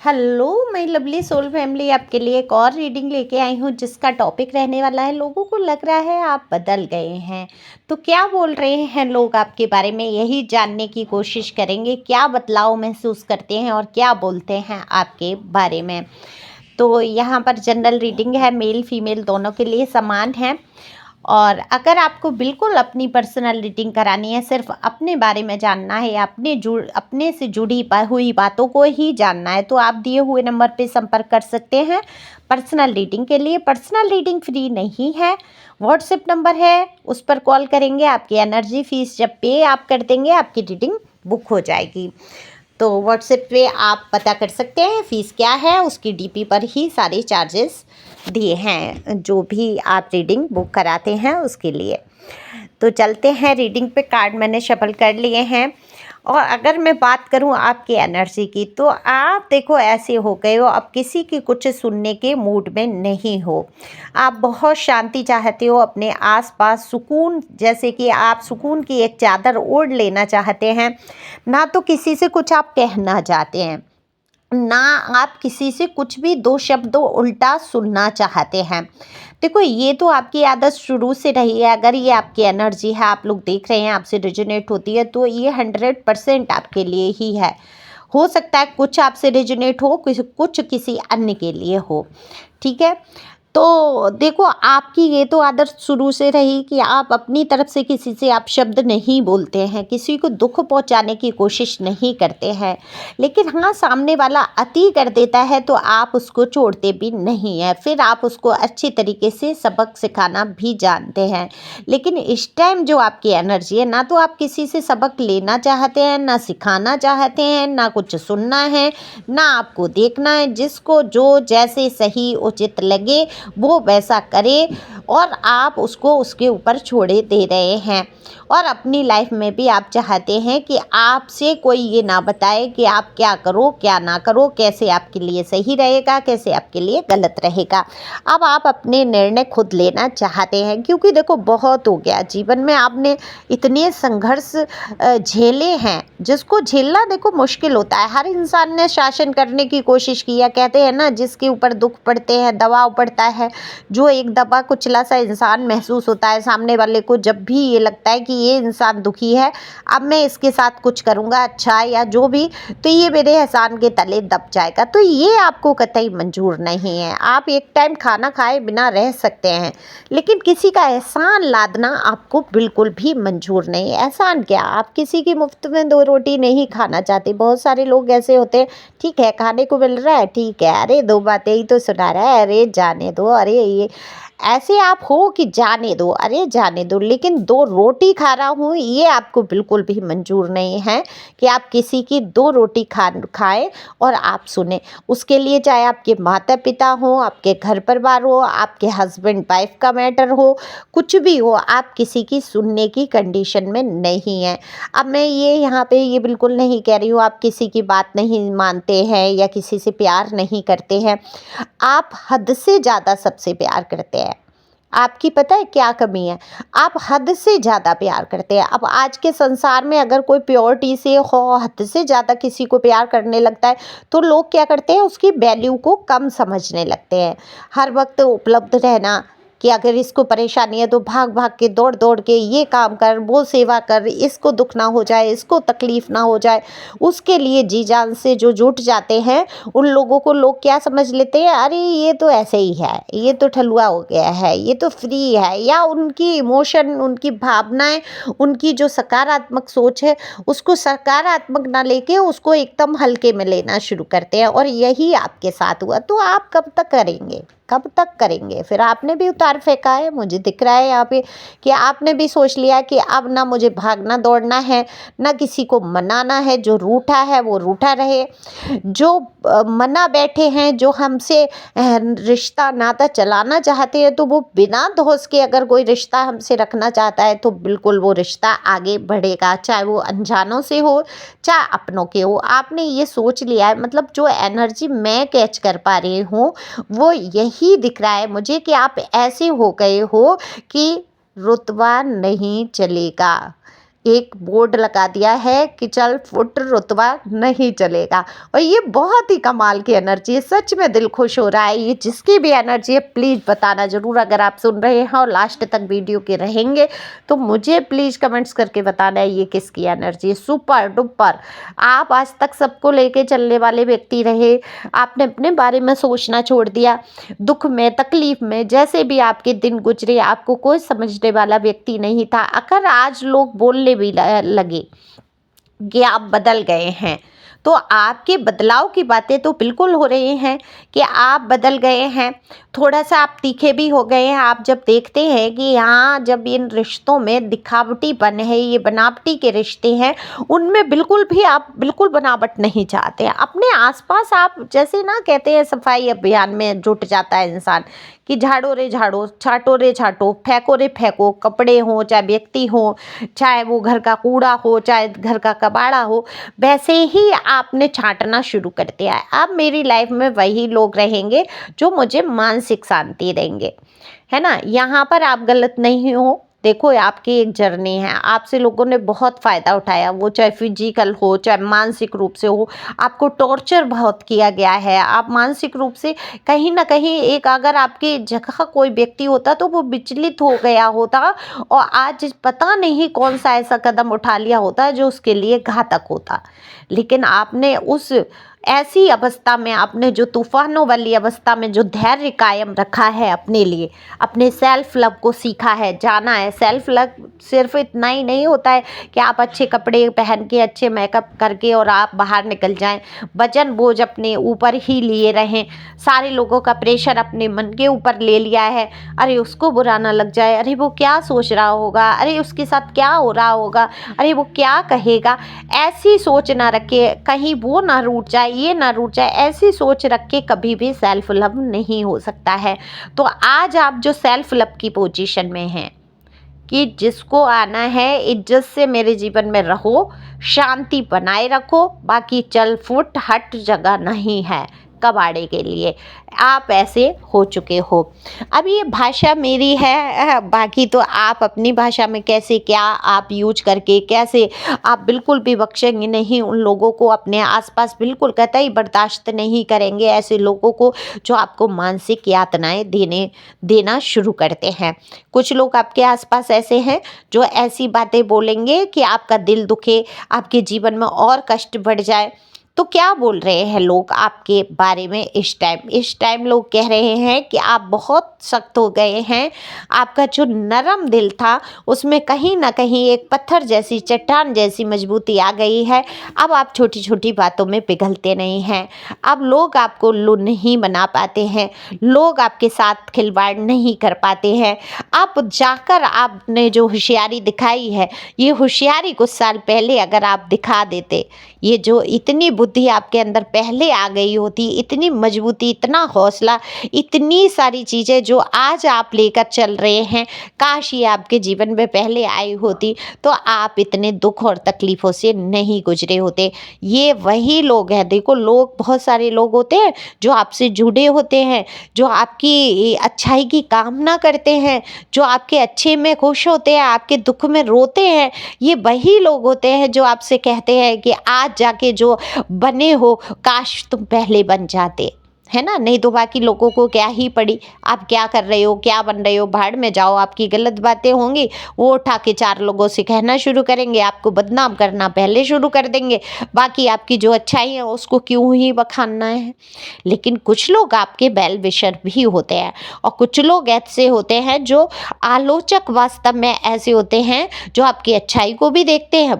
Hello my lovely soul family, आपके लिए एक और रीडिंग लेके आई हूँ जिसका टॉपिक रहने वाला है लोगों को लग रहा है आप बदल गए हैं। तो क्या बोल रहे हैं लोग आपके बारे में, यही जानने की कोशिश करेंगे। क्या बदलाव महसूस करते हैं और क्या बोलते हैं आपके बारे में। तो यहाँ पर जनरल रीडिंग है, मेल फीमेल दोनों के लिए समान है। और अगर आपको बिल्कुल अपनी पर्सनल रीडिंग करानी है, सिर्फ अपने बारे में जानना है या अपने से जुड़ी हुई बातों को ही जानना है, तो आप दिए हुए नंबर पे संपर्क कर सकते हैं पर्सनल रीडिंग के लिए। पर्सनल रीडिंग फ्री नहीं है, व्हाट्सएप नंबर है, उस पर कॉल करेंगे। आपकी एनर्जी फीस जब पे आप कर देंगे आपकी रीडिंग बुक हो जाएगी। तो व्हाट्सएप पे आप पता कर सकते हैं फ़ीस क्या है, उसकी डीपी पर ही सारे चार्जेस दिए हैं जो भी आप रीडिंग बुक कराते हैं उसके लिए। तो चलते हैं रीडिंग पे। कार्ड मैंने शफल कर लिए हैं। और अगर मैं बात करूं आपकी एनर्जी की, तो आप देखो ऐसे हो गए हो, अब किसी की कुछ सुनने के मूड में नहीं हो। आप बहुत शांति चाहते हो, अपने आसपास सुकून, जैसे कि आप सुकून की एक चादर ओढ़ लेना चाहते हैं। ना तो किसी से कुछ आप कहना चाहते हैं, ना आप किसी से कुछ भी दो शब्द उल्टा सुनना चाहते हैं। देखो ये तो आपकी आदत शुरू से रही है। अगर ये आपकी एनर्जी है, आप लोग देख रहे हैं, आपसे रिजोनेट होती है, तो ये 100% आपके लिए ही है। हो सकता है कुछ आपसे रिजोनेट हो, कुछ किसी अन्य के लिए हो। ठीक है। तो देखो आपकी ये तो आदत शुरू से रही कि आप अपनी तरफ से किसी से आप शब्द नहीं बोलते हैं, किसी को दुख पहुंचाने की कोशिश नहीं करते हैं। लेकिन हाँ, सामने वाला अति कर देता है तो आप उसको छोड़ते भी नहीं हैं, फिर आप उसको अच्छी तरीके से सबक सिखाना भी जानते हैं। लेकिन इस टाइम जो आपकी एनर्जी है, ना तो आप किसी से सबक लेना चाहते हैं, ना सिखाना चाहते हैं, ना कुछ सुनना है, ना आपको देखना है। जिसको जो जैसे सही उचित लगे वो वैसा करे और आप उसको उसके ऊपर छोड़े दे रहे हैं। और अपनी लाइफ में भी आप चाहते हैं कि आपसे कोई ये ना बताए कि आप क्या करो क्या ना करो, कैसे आपके लिए सही रहेगा, कैसे आपके लिए गलत रहेगा। अब आप अपने निर्णय खुद लेना चाहते हैं, क्योंकि देखो बहुत हो गया जीवन में, आपने इतने संघर्ष झेले हैं जिसको झेलना देखो मुश्किल होता है। हर इंसान ने शासन करने की कोशिश किया। कहते हैं ना, जिसके ऊपर दुख पड़ते हैं, दबाव पड़ता है, जो एक दबा कुचला सा इंसान महसूस होता है सामने वाले को, जब भी ये लगता है कि ये इंसान दुखी है, अब मैं इसके साथ कुछ करूँगा अच्छा या जो भी, तो ये मेरे एहसान के तले दब जाएगा। तो ये आपको कतई मंजूर नहीं है। आप एक टाइम खाना खाए बिना रह सकते हैं, लेकिन किसी का एहसान लादना आपको बिल्कुल भी मंजूर नहीं है। एहसान क्या, आप किसी की मुफ्त में दो रोटी नहीं खाना चाहते। बहुत सारे लोग ऐसे होते हैं, ठीक है खाने को मिल रहा है, ठीक है, अरे दो बातें ही तो सुना रहा है, अरे जाने दो, अरे ये ऐसे आप हो कि जाने दो, अरे जाने दो। लेकिन दो रोटी खा रहा हूँ, ये आपको बिल्कुल भी मंजूर नहीं है कि आप किसी की दो रोटी खाएं और आप सुने। उसके लिए चाहे आपके माता पिता हो, आपके घर परिवार हो, आपके हस्बैंड वाइफ का मैटर हो, कुछ भी हो, आप किसी की सुनने की कंडीशन में नहीं है। अब मैं ये यहाँ पे ये बिल्कुल नहीं कह रही हूँ आप किसी की बात नहीं मानते हैं या किसी से प्यार नहीं करते हैं। आप हद से ज़्यादा सबसे प्यार करते हैं। आपकी पता है क्या कमी है, आप हद से ज़्यादा प्यार करते हैं। अब आज के संसार में अगर कोई प्योरिटी से हो, हद से ज़्यादा किसी को प्यार करने लगता है, तो लोग क्या करते हैं, उसकी वैल्यू को कम समझने लगते हैं। हर वक्त उपलब्ध रहना कि अगर इसको परेशानी है तो भाग भाग के दौड़ दौड़ के ये काम कर, वो सेवा कर, इसको दुख ना हो जाए, इसको तकलीफ़ ना हो जाए, उसके लिए जी जान से जो जुट जाते हैं, उन लोगों को लोग क्या समझ लेते हैं, अरे ये तो ऐसे ही है, ये तो ठलुआ हो गया है, ये तो फ्री है। या उनकी इमोशन, उनकी भावनाएं, उनकी जो सकारात्मक सोच है, उसको सकारात्मक ना लेके उसको एकदम हल्के में लेना शुरू करते हैं। और यही आपके साथ हुआ। तो आप कब तक करेंगे, कब तक करेंगे। फिर आपने भी उतार फेंका है, मुझे दिख रहा है यहाँ पे कि आपने भी सोच लिया कि अब ना मुझे भागना दौड़ना है, ना किसी को मनाना है। जो रूठा है वो रूठा रहे, जो मना बैठे हैं, जो हमसे रिश्ता नाता चलाना चाहते हैं, तो वो बिना धोस के अगर कोई रिश्ता हमसे रखना चाहता है तो बिल्कुल वो रिश्ता आगे बढ़ेगा, चाहे वो अनजानों से हो चाहे अपनों के हो। आपने ये सोच लिया है, मतलब जो एनर्जी मैं कैच कर पा रही हूँ वो यही दिख रहा है मुझे कि आप ऐसे हो गए हो कि रुतबा नहीं चलेगा। एक बोर्ड लगा दिया है कि चल फुट रुतबा नहीं चलेगा। और ये बहुत ही कमाल की एनर्जी है, सच में दिल खुश हो रहा है। ये जिसकी भी एनर्जी है प्लीज़ बताना ज़रूर, अगर आप सुन रहे हैं और लास्ट तक वीडियो के रहेंगे तो मुझे प्लीज़ कमेंट्स करके बताना है ये किसकी एनर्जी है। सुपर डुपर, आप आज तक सबको लेके चलने वाले व्यक्ति रहे, आपने अपने बारे में सोचना छोड़ दिया। दुख में, तकलीफ में, जैसे भी आपके दिन गुजरे आपको कोई समझने वाला व्यक्ति नहीं था। अगर आज लोग बोलने भी लगे कि आप बदल गए हैं, तो आपके बदलाव की बातें तो बिल्कुल हो रही हैं कि आप बदल गए हैं। थोड़ा सा आप तीखे भी हो गए हैं। आप जब देखते हैं कि यहाँ जब इन रिश्तों में दिखावटीपन है, ये बनावटी के रिश्ते हैं, उनमें बिल्कुल भी आप बिल्कुल बनावट नहीं चाहते हैं। अपने आसपास आप जैसे ना कहते हैं सफाई अभियान में जुट जाता है इंसान कि झाड़ो रे झाड़ो, छाटो रे छाटो, फेंको रे फेंको, कपड़े हों चाहे व्यक्ति हो, चाहे वो घर का कूड़ा हो चाहे घर का कबाड़ा हो, वैसे ही आपने छांटना शुरू कर दिया है। अब मेरी लाइफ में वही लोग रहेंगे जो मुझे मानसिक शांति देंगे, है ना। यहाँ पर आप गलत नहीं हो। देखो आपकी एक जर्नी है, आपसे लोगों ने बहुत फ़ायदा उठाया, वो चाहे फिजिकल हो चाहे मानसिक रूप से हो। आपको टॉर्चर बहुत किया गया है, आप मानसिक रूप से कहीं ना कहीं एक, अगर आपकी जगह कोई व्यक्ति होता तो वो विचलित हो गया होता और आज पता नहीं कौन सा ऐसा कदम उठा लिया होता जो उसके लिए घातक होता। लेकिन आपने उस ऐसी अवस्था में, आपने जो तूफानों वाली अवस्था में जो धैर्य कायम रखा है अपने लिए, अपने सेल्फ लव को सीखा है, जाना है। सेल्फ लव सिर्फ इतना ही नहीं होता है कि आप अच्छे कपड़े पहन के, अच्छे मेकअप करके और आप बाहर निकल जाएं, वजन बोझ अपने ऊपर ही लिए रहें, सारे लोगों का प्रेशर अपने मन के ऊपर ले लिया है। अरे उसको बुरा ना लग जाए, अरे वो क्या सोच रहा होगा, अरे उसके साथ क्या हो रहा होगा, अरे वो क्या कहेगा, ऐसी सोच ना रखे, कहीं वो ना रूठ जाए, ये ना रूठ जाए, ऐसी सोच रख के कभी भी सेल्फ लव नहीं हो सकता है। तो आज आप जो सेल्फ लव की पोजीशन में हैं कि जिसको आना है इज्जत से मेरे जीवन में रहो, शांति बनाए रखो, बाकी चल फुट हट जगह नहीं है कबाड़े के लिए, आप ऐसे हो चुके हो। अब ये भाषा मेरी है, बाकी तो आप अपनी भाषा में कैसे क्या आप यूज करके कैसे, आप बिल्कुल भी बख्शेंगे नहीं उन लोगों को, अपने आसपास बिल्कुल कतई बर्दाश्त नहीं करेंगे ऐसे लोगों को जो आपको मानसिक यातनाएं देना शुरू करते हैं। कुछ लोग आपके आसपास ऐसे हैं जो ऐसी बातें बोलेंगे कि आपका दिल दुखे, आपके जीवन में और कष्ट बढ़ जाए। तो क्या बोल रहे हैं लोग आपके बारे में इस टाइम लोग कह रहे हैं कि आप बहुत सख्त हो गए हैं, आपका जो नरम दिल था उसमें कहीं ना कहीं एक पत्थर जैसी, चट्टान जैसी मजबूती आ गई है। अब आप छोटी छोटी बातों में पिघलते नहीं हैं, अब लोग आपको लू नहीं बना पाते हैं, लोग आपके साथ खिलवाड़ नहीं कर पाते हैं। अब जाकर आपने जो होशियारी दिखाई है, ये होशियारी कुछ साल पहले अगर आप दिखा देते, ये जो इतनी बुद्धि आपके अंदर पहले आ गई होती, इतनी मजबूती, इतना हौसला, इतनी सारी चीज़ें जो आज आप लेकर चल रहे हैं, काश ये आपके जीवन में पहले आई होती तो आप इतने दुख और तकलीफ़ों से नहीं गुजरे होते। ये वही लोग हैं, देखो लोग, बहुत सारे लोग होते हैं जो आपसे जुड़े होते हैं, जो आपकी अच्छाई की कामना करते हैं, जो आपके अच्छे में खुश होते हैं, आपके दुख में रोते हैं। ये वही लोग होते हैं जो आपसे कहते हैं कि आज जाके जो बने हो काश तुम पहले बन जाते, है ना। नहीं तो बाकी लोगों को क्या ही पड़ी, आप क्या कर रहे हो, क्या बन रहे हो, भाड़ में जाओ। आपकी गलत बातें होंगी वो उठा के चार लोगों से कहना शुरू करेंगे, आपको बदनाम करना पहले शुरू कर देंगे, बाकी आपकी जो अच्छाई है उसको क्यों ही बखानना है। लेकिन कुछ लोग आपके वेल विशर भी होते हैं और कुछ लोग ऐसे होते हैं जो आलोचक, वास्तव में ऐसे होते हैं जो आपकी अच्छाई को भी देखते हैं,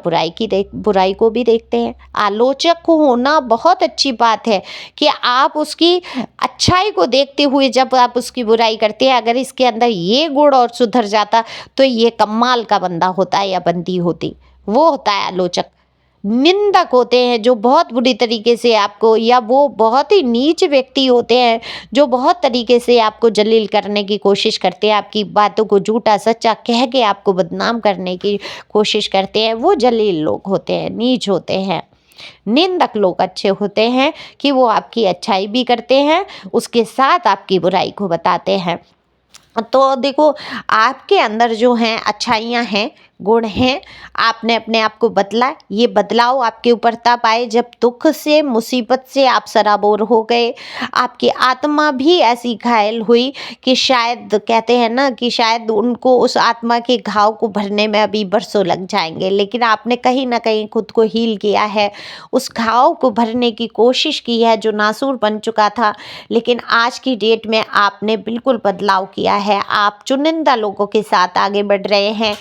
बुराई को भी देखते हैं। आलोचक को होना बहुत अच्छी बात है कि आप उसकी अच्छाई को देखते हुए जब आप उसकी बुराई करते हैं, अगर इसके अंदर ये गुण और सुधर जाता तो ये कमाल का बंदा होता या बंदी होती। वो होता है आलोचक। निंदक होते हैं जो बहुत बुरी तरीके से आपको, या वो बहुत ही नीच व्यक्ति होते हैं जो बहुत तरीके से आपको जलील करने की कोशिश करते हैं, आपकी बातों को झूठा सच्चा कह के आपको बदनाम करने की कोशिश करते हैं। वो जलील लोग होते हैं, नीच होते हैं। निंदक लोग अच्छे होते हैं कि वो आपकी अच्छाई भी करते हैं, उसके साथ आपकी बुराई को बताते हैं। तो देखो आपके अंदर जो हैं अच्छाइयाँ हैं गुण हैं, आपने अपने आप को बदला। ये बदलाव आपके ऊपर तब आए जब दुख से, मुसीबत से आप सराबोर हो गए। आपकी आत्मा भी ऐसी घायल हुई कि शायद, कहते हैं ना कि शायद उनको उस आत्मा के घाव को भरने में अभी बरसों लग जाएंगे, लेकिन आपने कहीं ना कहीं खुद को हील किया है, उस घाव को भरने की कोशिश की है जो नासूर बन चुका था। लेकिन आज की डेट में आपने बिल्कुल बदलाव किया है। आप चुनिंदा लोगों के साथ आगे बढ़ रहे हैं,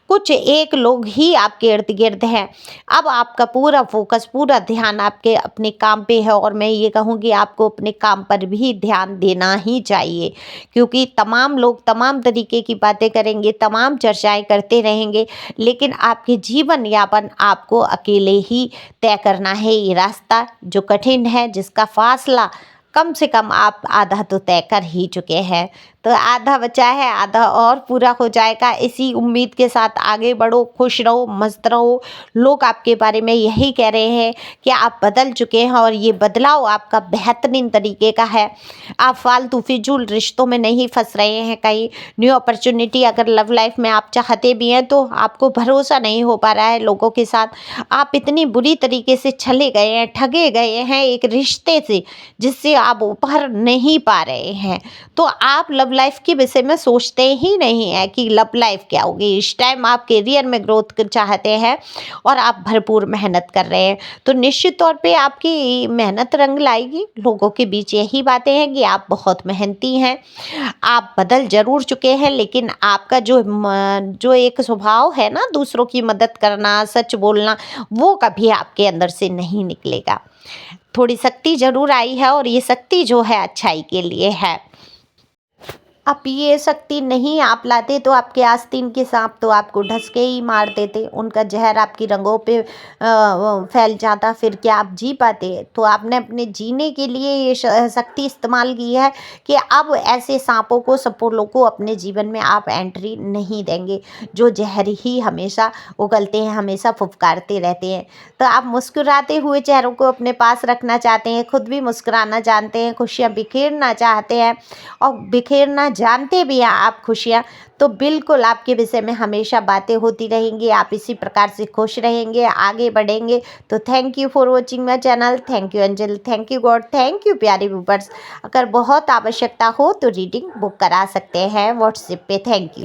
कुछ एक लोग ही आपके इर्द गिर्द हैं। अब आपका पूरा फोकस, पूरा ध्यान आपके अपने काम पे है, और मैं ये कहूँगी आपको अपने काम पर भी ध्यान देना ही चाहिए, क्योंकि तमाम लोग तमाम तरीके की बातें करेंगे, तमाम चर्चाएं करते रहेंगे, लेकिन आपके जीवन यापन आपको अकेले ही तय करना है। ये रास्ता जो कठिन है, जिसका फासला कम से कम आप आधा तो तय कर ही चुके हैं, तो आधा बचा है, आधा और पूरा हो जाएगा। इसी उम्मीद के साथ आगे बढ़ो, खुश रहो, मस्त रहो। लोग आपके बारे में यही कह रहे हैं कि आप बदल चुके हैं, और ये बदलाव आपका बेहतरीन तरीके का है। आप फालतू फिजूल रिश्तों में नहीं फंस रहे हैं। कहीं न्यू अपॉर्चुनिटी अगर लव लाइफ में आप चाहते भी हैं, तो आपको भरोसा नहीं हो पा रहा है लोगों के साथ। आप इतनी बुरी तरीके से छले गए हैं, ठगे गए हैं एक रिश्ते से, जिससे आप उभर नहीं पा रहे हैं। तो आप लव लाइफ के विषय में सोचते ही नहीं है कि लव लाइफ क्या होगी। इस टाइम आप करियर में ग्रोथ चाहते हैं और आप भरपूर मेहनत कर रहे हैं, तो निश्चित तौर पे आपकी मेहनत रंग लाएगी। लोगों के बीच यही बातें हैं कि आप बहुत मेहनती हैं, आप बदल जरूर चुके हैं, लेकिन आपका जो एक स्वभाव है ना, दूसरों की मदद करना, सच बोलना, वो कभी आपके अंदर से नहीं निकलेगा। थोड़ी शक्ति जरूर आई है, और ये शक्ति जो है अच्छाई के लिए है। अब ये शक्ति नहीं आप लाते तो आपके आस्तीन के सांप तो आपको ढस के ही मार देते, उनका जहर आपकी रंगों पे फैल जाता, फिर क्या आप जी पाते। तो आपने अपने जीने के लिए ये शक्ति इस्तेमाल की है कि अब ऐसे सांपों को, सपोलों को अपने जीवन में आप एंट्री नहीं देंगे, जो जहर ही हमेशा उगलते हैं, हमेशा फुफकारते रहते हैं। तो आप मुस्कुराते हुए चेहरों को अपने पास रखना चाहते हैं, खुद भी मुस्कुराना जानते हैं, खुशियाँ बिखेरना चाहते हैं, और बिखेरना जानते भी हैं आप खुशियाँ, तो बिल्कुल आपके विषय में हमेशा बातें होती रहेंगी। आप इसी प्रकार से खुश रहेंगे, आगे बढ़ेंगे। तो thank you for watching my channel. Thank you angel, thank you God, thank you प्यारे व्यूवर्स। अगर बहुत आवश्यकता हो तो रीडिंग बुक करा सकते हैं व्हाट्सएप पे। Thank you.